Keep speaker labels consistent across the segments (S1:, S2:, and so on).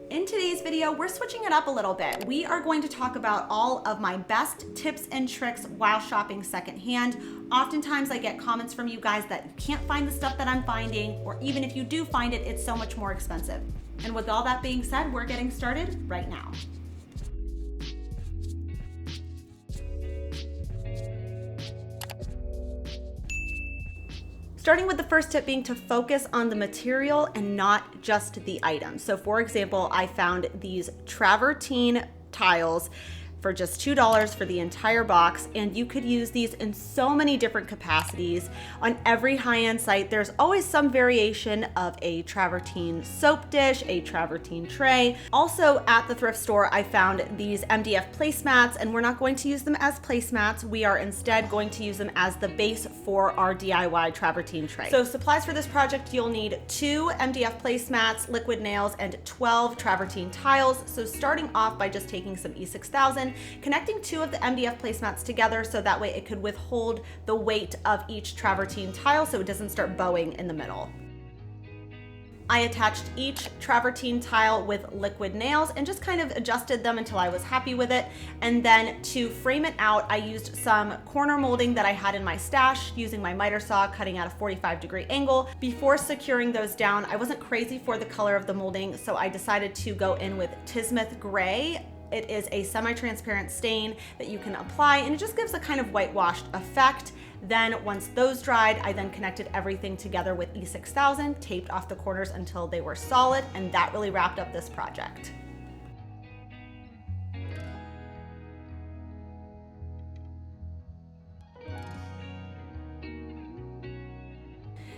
S1: In today's video, we're switching it up a little bit. We are going to talk about all of my best tips and tricks while shopping secondhand. Oftentimes I get comments from you guys that you can't find the stuff that I'm finding, or even if you do find it, it's so much more expensive. And with all that being said, we're getting started right now. Starting with the first tip being to focus on the material and not just the item. So for example, I found these travertine tiles for just $2 for the entire box, and you could use these in so many different capacities. On every high-end site, there's always some variation of a travertine soap dish, a travertine tray. Also at the thrift store, I found these MDF placemats, and we're not going to use them as placemats. We are instead going to use them as the base for our DIY travertine tray. So supplies for this project, you'll need 2 MDF placemats, liquid nails, and 12 travertine tiles. So starting off by just taking some E6000, connecting 2 of the MDF placemats together so that way it could withhold the weight of each travertine tile so it doesn't start bowing in the middle. I attached each travertine tile with liquid nails and just kind of adjusted them until I was happy with it. And then to frame it out, I used some corner molding that I had in my stash using my miter saw, cutting at a 45-degree angle. Before securing those down, I wasn't crazy for the color of the molding, so I decided to go in with Tismuth Gray. It is a semi-transparent stain that you can apply, and it just gives a kind of whitewashed effect. Then once those dried, I then connected everything together with E6000, taped off the corners until they were solid, and that really wrapped up this project.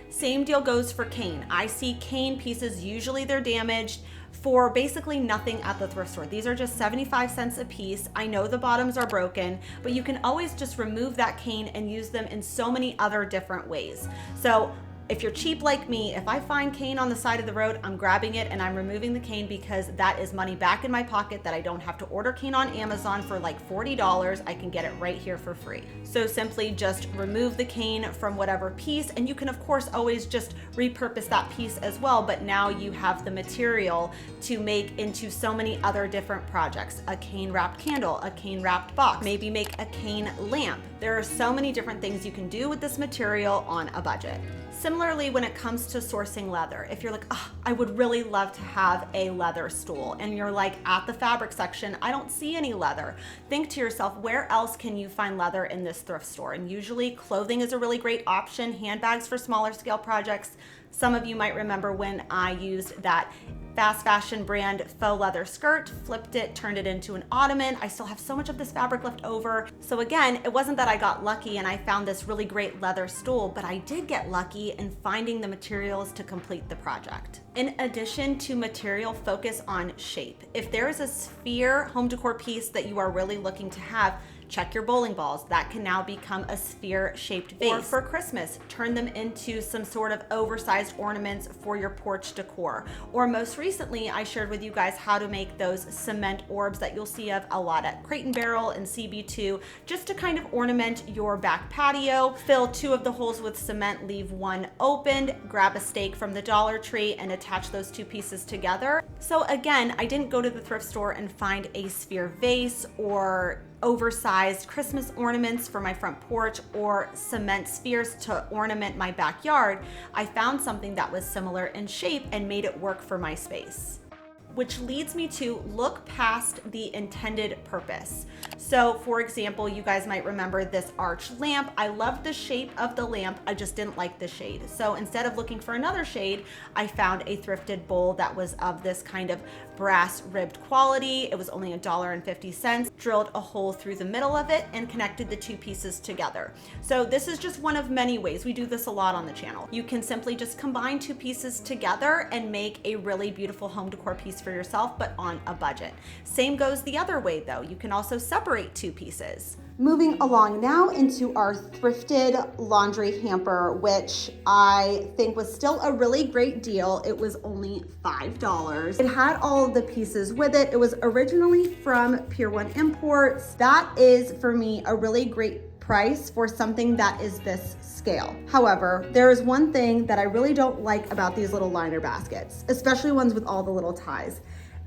S1: Same deal goes for cane. I see cane pieces, usually they're damaged, for basically nothing at the thrift store. These are just 75 cents a piece. I know the bottoms are broken, but you can always just remove that cane and use them in so many other different ways. So if you're cheap like me, if I find cane on the side of the road, I'm grabbing it and I'm removing the cane because that is money back in my pocket that I don't have to order cane on Amazon for like $40. I can get it right here for free. So simply just remove the cane from whatever piece, and you can of course always just repurpose that piece as well, but now you have the material to make into so many other different projects. A cane wrapped candle, a cane wrapped box, maybe make a cane lamp. There are so many different things you can do with this material on a budget. Similarly, when it comes to sourcing leather, if you're like, oh, I would really love to have a leather stool, and you're like at the fabric section, I don't see any leather. Think to yourself, where else can you find leather in this thrift store? And usually clothing is a really great option, handbags for smaller scale projects. Some of you might remember when I used that fast fashion brand faux leather skirt, flipped it, turned it into an ottoman. I still have so much of this fabric left over. So again, it wasn't that I got lucky and I found this really great leather stool, but I did get lucky in finding the materials to complete the project. In addition to material, focus on shape. If there is a sphere home decor piece that you are really looking to have, check your bowling balls. That can now become a sphere-shaped vase. Or for Christmas, turn them into some sort of oversized ornaments for your porch decor. Or most recently, I shared with you guys how to make those cement orbs that you'll see of a lot at Crate & Barrel and CB2, just to kind of ornament your back patio. Fill 2 of the holes with cement, leave 1 opened, grab a stake from the Dollar Tree and attach those 2 pieces together. So again, I didn't go to the thrift store and find a sphere vase or oversized Christmas ornaments for my front porch or cement spheres to ornament my backyard. I found something that was similar in shape and made it work for my space. Which leads me to look past the intended purpose. So for example, you guys might remember this arch lamp. I loved the shape of the lamp, I just didn't like the shade. So instead of looking for another shade, I found a thrifted bowl that was of this kind of brass ribbed quality. It was only $1.50, drilled a hole through the middle of it and connected the 2 pieces together. So this is just one of many ways. We do this a lot on the channel. You can simply just combine 2 pieces together and make a really beautiful home decor piece for yourself, but on a budget. Same goes the other way though. You can also separate 2 pieces. Moving along now into our thrifted laundry hamper, which I think was still a really great deal. It was only $5. It had all of the pieces with it. It was originally from Pier 1 Imports. That is, for me, a really great price for something that is this scale. However, there is one thing that I really don't like about these little liner baskets, especially ones with all the little ties.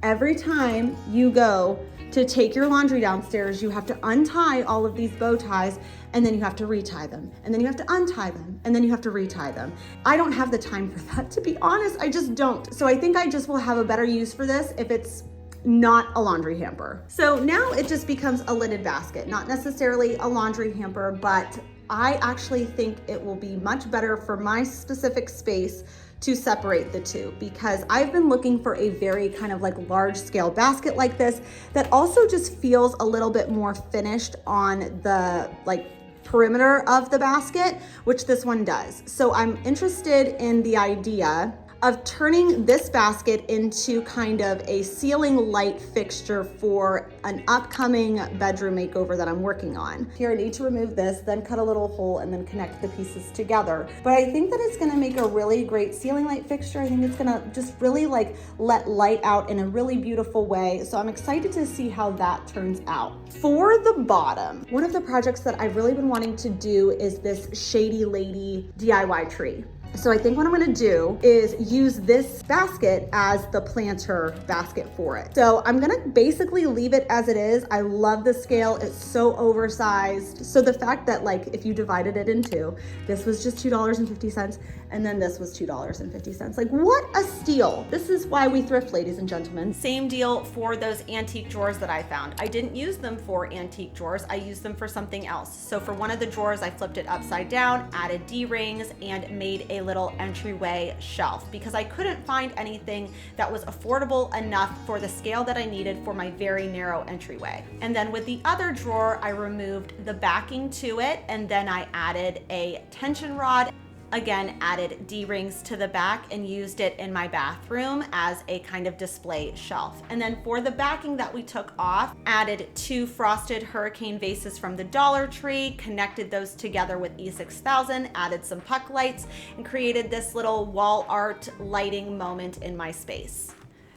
S1: Every time you go to take your laundry downstairs, you have to untie all of these bow ties, and then you have to retie them, and then you have to untie them, and then you have to retie them. I don't have the time for that, to be honest. I just don't. So I think I just will have a better use for this if it's not a laundry hamper. So now it just becomes a lidded basket, not necessarily a laundry hamper, but I actually think it will be much better for my specific space to separate the two, because I've been looking for a very kind of like large scale basket like this that also just feels a little bit more finished on the like perimeter of the basket, which this one does. So I'm interested in the idea of turning this basket into kind of a ceiling light fixture for an upcoming bedroom makeover that I'm working on. Here I need to remove this, then cut a little hole and then connect the pieces together. But I think that it's gonna make a really great ceiling light fixture. I think it's gonna just really like let light out in a really beautiful way. So I'm excited to see how that turns out. For the bottom, one of the projects that I've really been wanting to do is this Shady Lady DIY tree. So I think what I'm gonna do is use this basket as the planter basket for it. So I'm gonna basically leave it as it is. I love the scale, it's so oversized. So the fact that like if you divided it in two, this was just $2.50 and then this was $2.50. Like what a steal. This is why we thrift, ladies and gentlemen. Same deal for those antique drawers that I found. I didn't use them for antique drawers, I used them for something else. So for one of the drawers, I flipped it upside down, added D-rings, and made a little entryway shelf because I couldn't find anything that was affordable enough for the scale that I needed for my very narrow entryway. And then with the other drawer, I removed the backing to it and then I added a tension rod. Again, added D-rings to the back and used it in my bathroom as a kind of display shelf. And then for the backing that we took off, added 2 frosted hurricane vases from the Dollar Tree, connected those together with E6000, added some puck lights, and created this little wall art lighting moment in my space.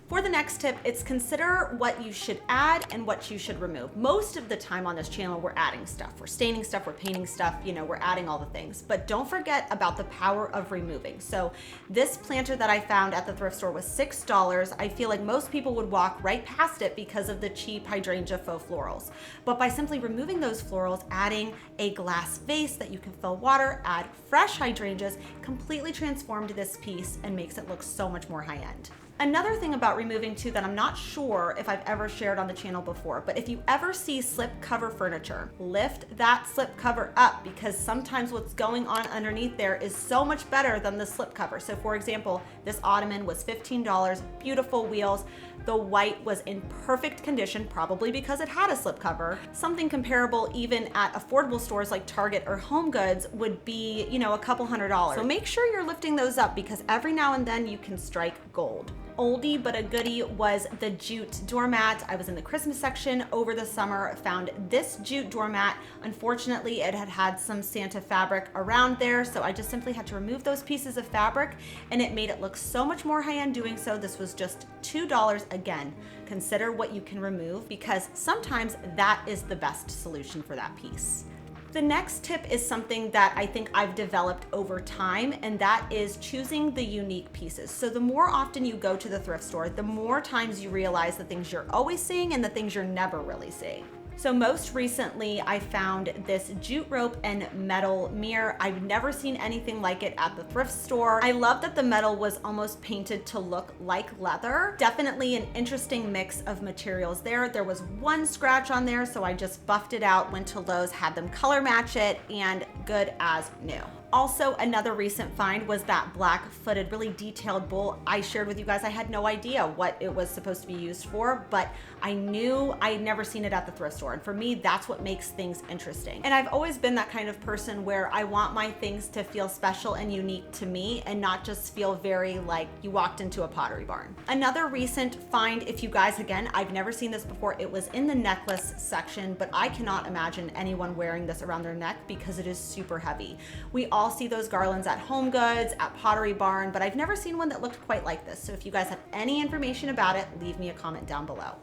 S1: For the next tip, it's consider what you should add and what you should remove. Most of the time on this channel, we're adding stuff. We're staining stuff, we're painting stuff, you know, we're adding all the things. But don't forget about the power of removing. So this planter that I found at the thrift store was $6. I feel like most people would walk right past it because of the cheap hydrangea faux florals. But by simply removing those florals, adding a glass vase that you can fill water, add fresh hydrangeas, completely transformed this piece and makes it look so much more high-end. Another thing about removing too that I'm not sure if I've ever shared on the channel before, but if you ever see slip cover furniture, lift that slip cover up because sometimes what's going on underneath there is so much better than the slip cover. So for example, this ottoman was $15, beautiful wheels. The white was in perfect condition, probably because it had a slip cover. Something comparable even at affordable stores like Target or Home Goods would be, you know, a couple $100s. So make sure you're lifting those up because every now and then you can strike gold. Oldie but a goodie was the jute doormat. I was in the Christmas section over the summer, found this jute doormat. Unfortunately, it had had some Santa fabric around there, so I just simply had to remove those pieces of fabric and it made it look so much more high-end doing so. This was just $2. Again, consider what you can remove because sometimes that is the best solution for that piece. The next tip is something that I think I've developed over time, and that is choosing the unique pieces. So the more often you go to the thrift store, the more times you realize the things you're always seeing and the things you're never really seeing. So most recently, I found this jute rope and metal mirror. I've never seen anything like it at the thrift store. I love that the metal was almost painted to look like leather. Definitely an interesting mix of materials there. There was one scratch on there, so I just buffed it out, went to Lowe's, had them color match it, and good as new. Also, another recent find was that black-footed, really detailed bowl. I shared with you guys, I had no idea what it was supposed to be used for, but I knew I had never seen it at the thrift store. And for me, that's what makes things interesting. And I've always been that kind of person where I want my things to feel special and unique to me and not just feel very like you walked into a Pottery Barn. Another recent find, if you guys, again, I've never seen this before, it was in the necklace section, but I cannot imagine anyone wearing this around their neck because it is super heavy. We all see those garlands at Home Goods, at Pottery Barn, but I've never seen one that looked quite like this. So if you guys have any information about it, leave me a comment down below.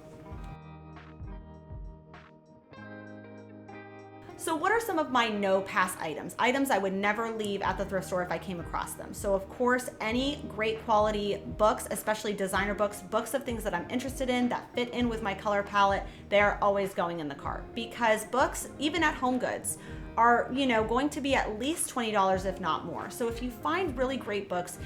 S1: So what are some of my no pass items? Items I would never leave at the thrift store if I came across them. So of course, any great quality books, especially designer books, books of things that I'm interested in that fit in with my color palette, they are always going in the cart, because books, even at Home Goods, are, you know, going to be at least $20 if not more. So if you find really great books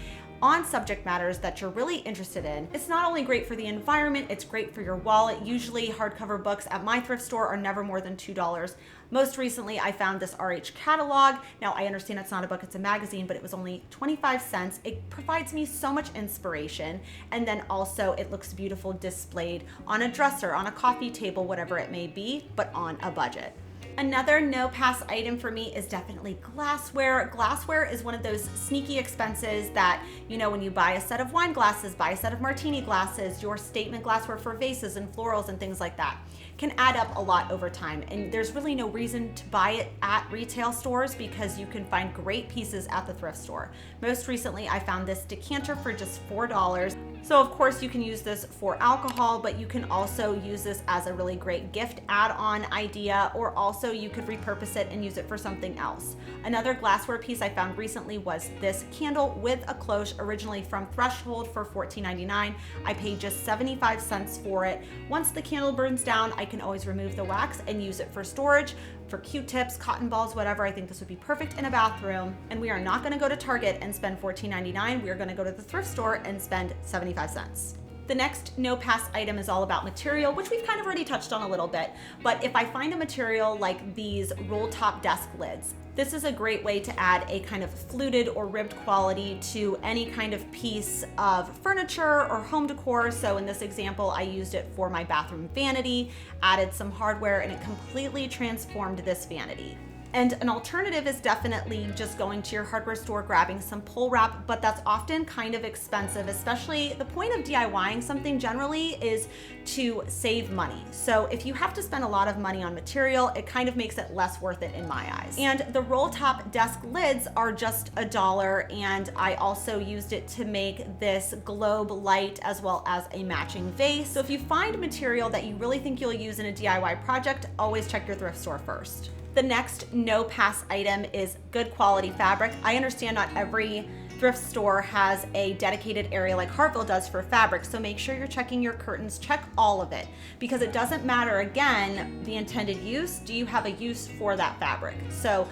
S1: on subject matters that you're really interested in, it's not only great for the environment, it's great for your wallet. Usually hardcover books at my thrift store are never more than $2. Most recently, I found this RH catalog. Now, I understand it's not a book, it's a magazine, but it was only 25 cents. It provides me so much inspiration. And then also it looks beautiful displayed on a dresser, on a coffee table, whatever it may be, but on a budget. Another no pass item for me is definitely glassware. Glassware is one of those sneaky expenses that, you know, when you buy a set of wine glasses, buy a set of martini glasses, your statement glassware for vases and florals and things like that, can add up a lot over time. And there's really no reason to buy it at retail stores because you can find great pieces at the thrift store. Most recently, I found this decanter for just $4. So of course you can use this for alcohol, but you can also use this as a really great gift add-on idea, or also you could repurpose it and use it for something else. Another glassware piece I found recently was this candle with a cloche, originally from Threshold, for $14.99. I paid just 75 cents for it. Once the candle burns down, I can always remove the wax and use it for storage, for Q-tips, cotton balls, whatever. I think this would be perfect in a bathroom. And we are not gonna go to Target and spend $14.99. We are gonna go to the thrift store and spend 75 cents. The next no pass item is all about material, which we've kind of already touched on a little bit. But if I find a material like these roll top desk lids, this is a great way to add a kind of fluted or ribbed quality to any kind of piece of furniture or home decor. So in this example, I used it for my bathroom vanity, added some hardware, and it completely transformed this vanity. And an alternative is definitely just going to your hardware store, grabbing some pull wrap, but that's often kind of expensive, especially the point of DIYing something generally is to save money. So if you have to spend a lot of money on material, it kind of makes it less worth it in my eyes. And the roll top desk lids are just $1, and I also used it to make this globe light as well as a matching vase. So if you find material that you really think you'll use in a DIY project, always check your thrift store first. The next no pass item is good quality fabric. I understand not every thrift store has a dedicated area like Hartville does for fabric, so make sure you're checking your curtains, check all of it, because it doesn't matter, again, the intended use. Do you have a use for that fabric? So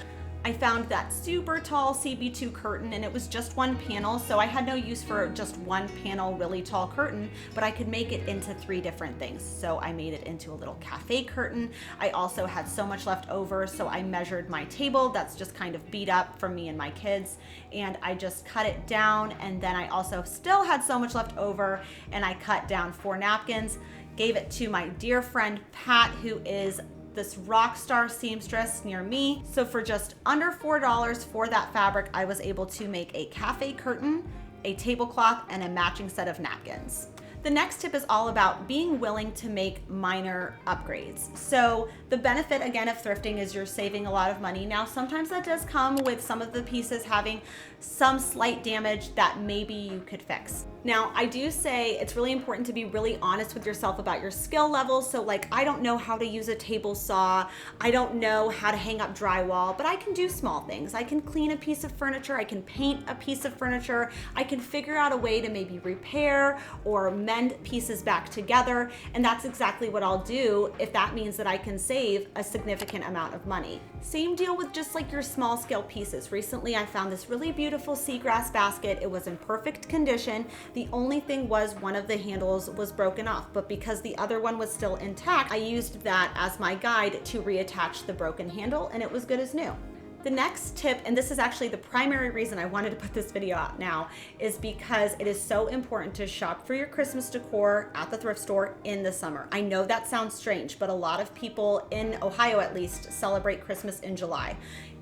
S1: I found that super tall CB2 curtain, and it was just one panel, so I had no use for just one panel really tall curtain, but I could make it into 3 different things. So I made it into a little cafe curtain. I also had so much left over, so I measured my table that's just kind of beat up from me and my kids, and I just cut it down. And then I also still had so much left over, and I cut down 4 napkins, gave it to my dear friend Pat, who is this rock star seamstress near me. So for just under $4 for that fabric, I was able to make a cafe curtain, a tablecloth, and a matching set of napkins. The next tip is all about being willing to make minor upgrades. So the benefit, again, of thrifting is you're saving a lot of money. Now, sometimes that does come with some of the pieces having some slight damage that maybe you could fix. Now, I do say it's really important to be really honest with yourself about your skill level. So like, I don't know how to use a table saw. I don't know how to hang up drywall, but I can do small things. I can clean a piece of furniture. I can paint a piece of furniture. I can figure out a way to maybe repair or mend pieces back together. And that's exactly what I'll do if that means that I can save a significant amount of money. Same deal with just like your small scale pieces. Recently, I found this really beautiful seagrass basket. It was in perfect condition. The only thing was one of the handles was broken off, but because the other one was still intact, I used that as my guide to reattach the broken handle, and it was good as new. The next tip, and this is actually the primary reason I wanted to put this video out now, is because it is so important to shop for your Christmas decor at the thrift store in the summer. I know that sounds strange, but a lot of people in Ohio at least celebrate Christmas in July.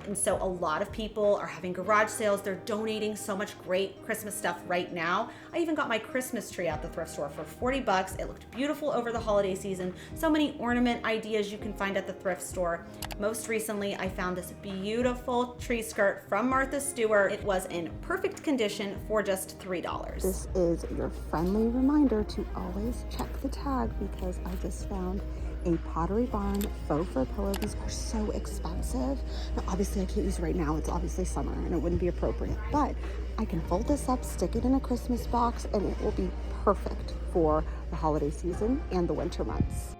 S1: And so a lot of people are having garage sales. They're donating so much great Christmas stuff right now. I even got my Christmas tree at the thrift store for 40 bucks. It looked beautiful over the holiday season. So many ornament ideas you can find at the thrift store. Most recently, I found this beautiful tree skirt from Martha Stewart. It was in perfect condition for just $3.
S2: This is your friendly reminder to always check the tag, because I just found a Pottery Barn faux fur pillow. These are so expensive. Now, obviously I can't use it right now. It's obviously summer and it wouldn't be appropriate, but I can fold this up, stick it in a Christmas box, and it will be perfect for the holiday season and the winter months.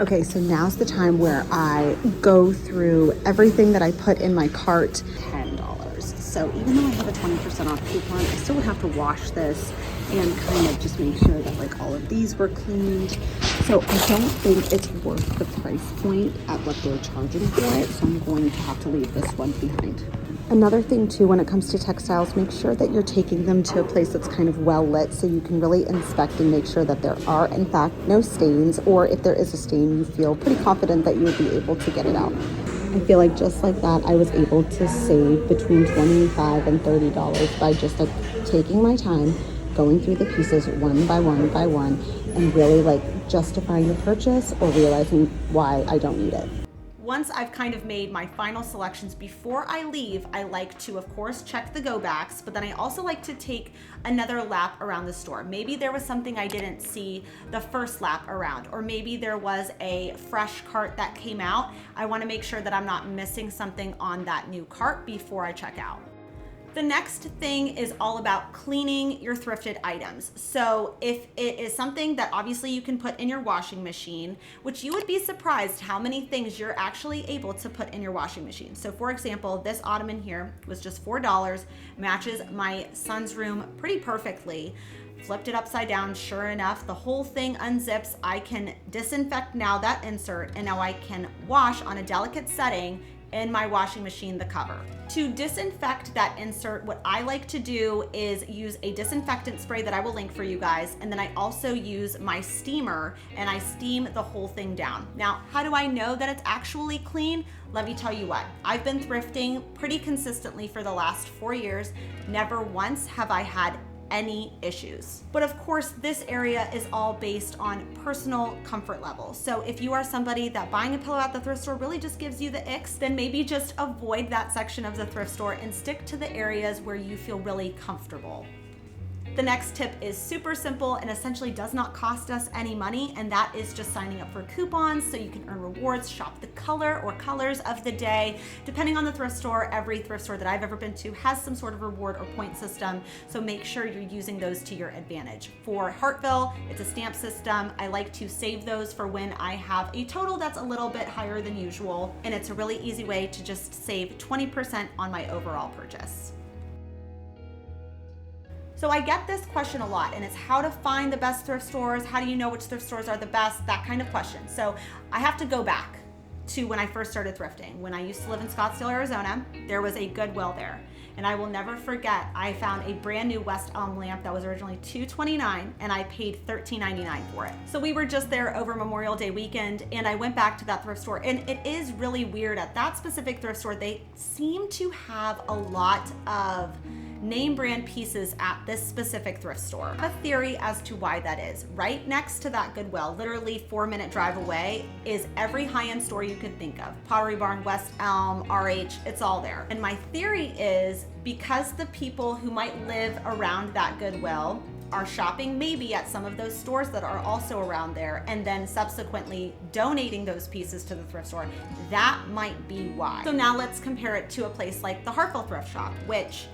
S2: Okay, so now's the time where I go through everything that I put in my cart. $10. So even though I have a 20% off coupon, I still would have to wash this and kind of just make sure that like all of these were cleaned. So I don't think it's worth the price point at what they're charging for it. So I'm going to have to leave this one behind. Another thing too, when it comes to textiles, make sure that you're taking them to a place that's kind of well lit so you can really inspect and make sure that there are in fact no stains, or if there is a stain, you feel pretty confident that you would be able to get it out. I feel like just like that, I was able to save between $25 and $30 by just like taking my time, going through the pieces one by one by one, and really like justifying the purchase or realizing why I don't need it.
S1: Once I've kind of made my final selections before I leave, I like to, of course, check the go backs, but then I also like to take another lap around the store. Maybe there was something I didn't see the first lap around, or maybe there was a fresh cart that came out. I want to make sure that I'm not missing something on that new cart before I check out. The next thing is all about cleaning your thrifted items. So if it is something that obviously you can put in your washing machine, which you would be surprised how many things you're actually able to put in your washing machine. So for example, this ottoman here was just $4, matches my son's room pretty perfectly. Flipped it upside down, sure enough, the whole thing unzips. I can disinfect now that insert, and now I can wash on a delicate setting in my washing machine the cover. To disinfect that insert, what I like to do is use a disinfectant spray that I will link for you guys, and then I also use my steamer and I steam the whole thing down. Now, how do I know that it's actually clean? Let me tell you what, I've been thrifting pretty consistently for the last 4 years. Never once have I had any issues. But of course, this area is all based on personal comfort level. So if you are somebody that buying a pillow at the thrift store really just gives you the icks, then maybe just avoid that section of the thrift store and stick to the areas where you feel really comfortable. The next tip is super simple and essentially does not cost us any money, and that is just signing up for coupons so you can earn rewards, shop the color or colors of the day. Depending on the thrift store, every thrift store that I've ever been to has some sort of reward or point system, so make sure you're using those to your advantage. For Hartville, it's a stamp system. I like to save those for when I have a total that's a little bit higher than usual, and it's a really easy way to just save 20% on my overall purchase. So I get this question a lot, and it's how to find the best thrift stores, how do you know which thrift stores are the best, that kind of question. So I have to go back to when I first started thrifting. When I used to live in Scottsdale, Arizona, there was a Goodwill there. And I will never forget, I found a brand new West Elm lamp that was originally $229, and I paid $13.99 for it. So we were just there over Memorial Day weekend, and I went back to that thrift store, and it is really weird. At that specific thrift store, they seem to have a lot of name brand pieces at this specific thrift store. I have a theory as to why that is. Right next to that Goodwill, literally 4-minute drive away, is every high-end store you could think of. Pottery Barn, West Elm, RH, it's all there. And my theory is because the people who might live around that Goodwill are shopping maybe at some of those stores that are also around there and then subsequently donating those pieces to the thrift store, that might be why. So now let's compare it to a place like the Hartville thrift shop, which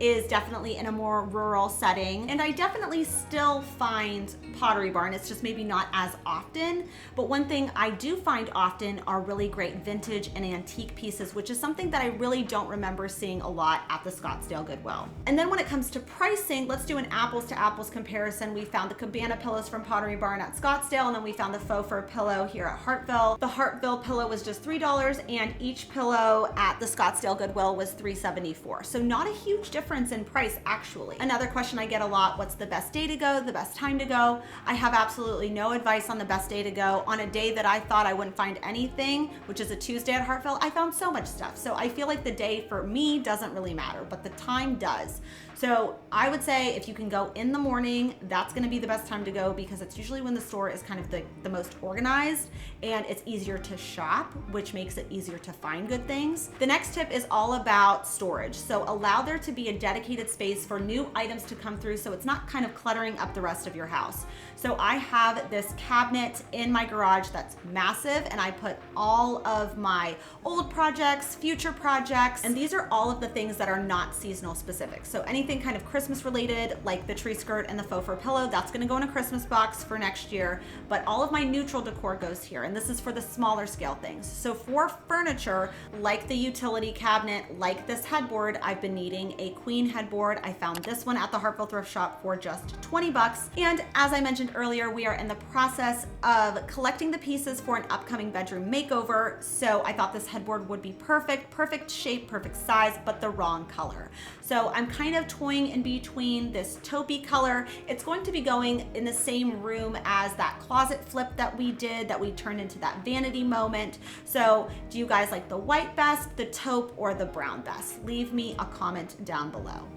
S1: is definitely in a more rural setting. And I definitely still find Pottery Barn, it's just maybe not as often. But one thing I do find often are really great vintage and antique pieces, which is something that I really don't remember seeing a lot at the Scottsdale Goodwill. And then when it comes to pricing, let's do an apples to apples comparison. We found the cabana pillows from Pottery Barn at Scottsdale, and then we found the faux fur pillow here at Hartville. The Hartville pillow was just $3, and each pillow at the Scottsdale Goodwill was $3.74. So not a huge difference in price actually. Another question I get a lot, what's the best day to go, the best time to go? I have absolutely no advice on the best day to go. On a day that I thought I wouldn't find anything, which is a Tuesday at Hartville, I found so much stuff. So I feel like the day for me doesn't really matter, but the time does. So I would say if you can go in the morning, that's gonna be the best time to go because it's usually when the store is kind of the most organized and it's easier to shop, which makes it easier to find good things. The next tip is all about storage. So allow there to be a dedicated space for new items to come through so it's not kind of cluttering up the rest of your house. So I have this cabinet in my garage that's massive and I put all of my old projects, future projects, and these are all of the things that are not seasonal specific. So anything kind of Christmas related, like the tree skirt and the faux fur pillow, that's gonna go in a Christmas box for next year. But all of my neutral decor goes here, and this is for the smaller scale things. So for furniture, like the utility cabinet, like this headboard, I've been needing a queen headboard. I found this one at the Hartville thrift shop for just 20 bucks. And as I mentioned earlier, we are in the process of collecting the pieces for an upcoming bedroom makeover. So I thought this headboard would be perfect shape, perfect size, but the wrong color. So I'm kind of toying in between this taupey color. It's going to be going in the same room as that closet flip that we did, that we turned into that vanity moment. So do you guys like the white best, the taupe, or the brown best? Leave me a comment down below.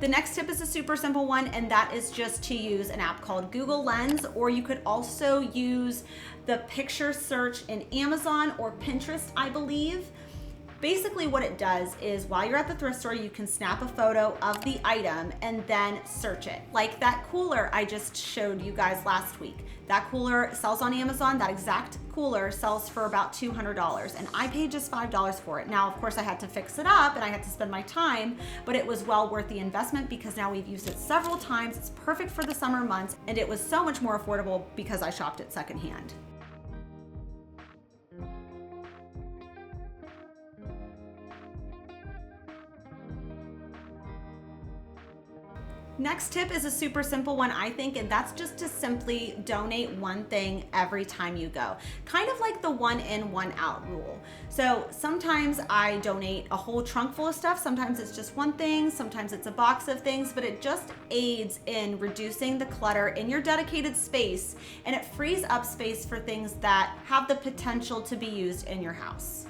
S1: The next tip is a super simple one, and that is just to use an app called Google Lens, or you could also use the picture search in Amazon or Pinterest, I believe. Basically what it does is while you're at the thrift store, you can snap a photo of the item and then search it. Like that cooler I just showed you guys last week. That cooler sells on Amazon. That exact cooler sells for about $200 and I paid just $5 for it. Now, of course, I had to fix it up and I had to spend my time, but it was well worth the investment because now we've used it several times. It's perfect for the summer months and it was so much more affordable because I shopped it secondhand. Next tip is a super simple one, I think, and that's just to simply donate one thing every time you go. Kind of like the one in, one out rule. So sometimes I donate a whole trunk full of stuff. Sometimes it's just one thing. Sometimes it's a box of things, but it just aids in reducing the clutter in your dedicated space, and it frees up space for things that have the potential to be used in your house.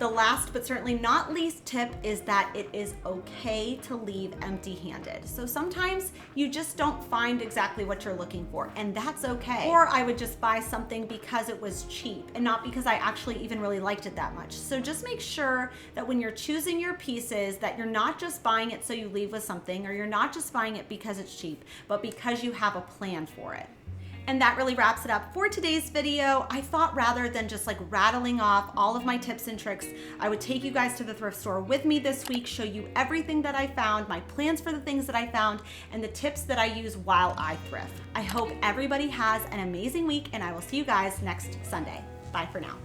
S1: The last but certainly not least tip is that it is okay to leave empty-handed. So sometimes you just don't find exactly what you're looking for, and that's okay. Or I would just buy something because it was cheap and not because I actually even really liked it that much. So just make sure that when you're choosing your pieces that you're not just buying it so you leave with something, or you're not just buying it because it's cheap, but because you have a plan for it. And that really wraps it up for today's video. I thought rather than just like rattling off all of my tips and tricks, I would take you guys to the thrift store with me this week, show you everything that I found, my plans for the things that I found, and the tips that I use while I thrift. I hope everybody has an amazing week, and I will see you guys next Sunday. Bye for now.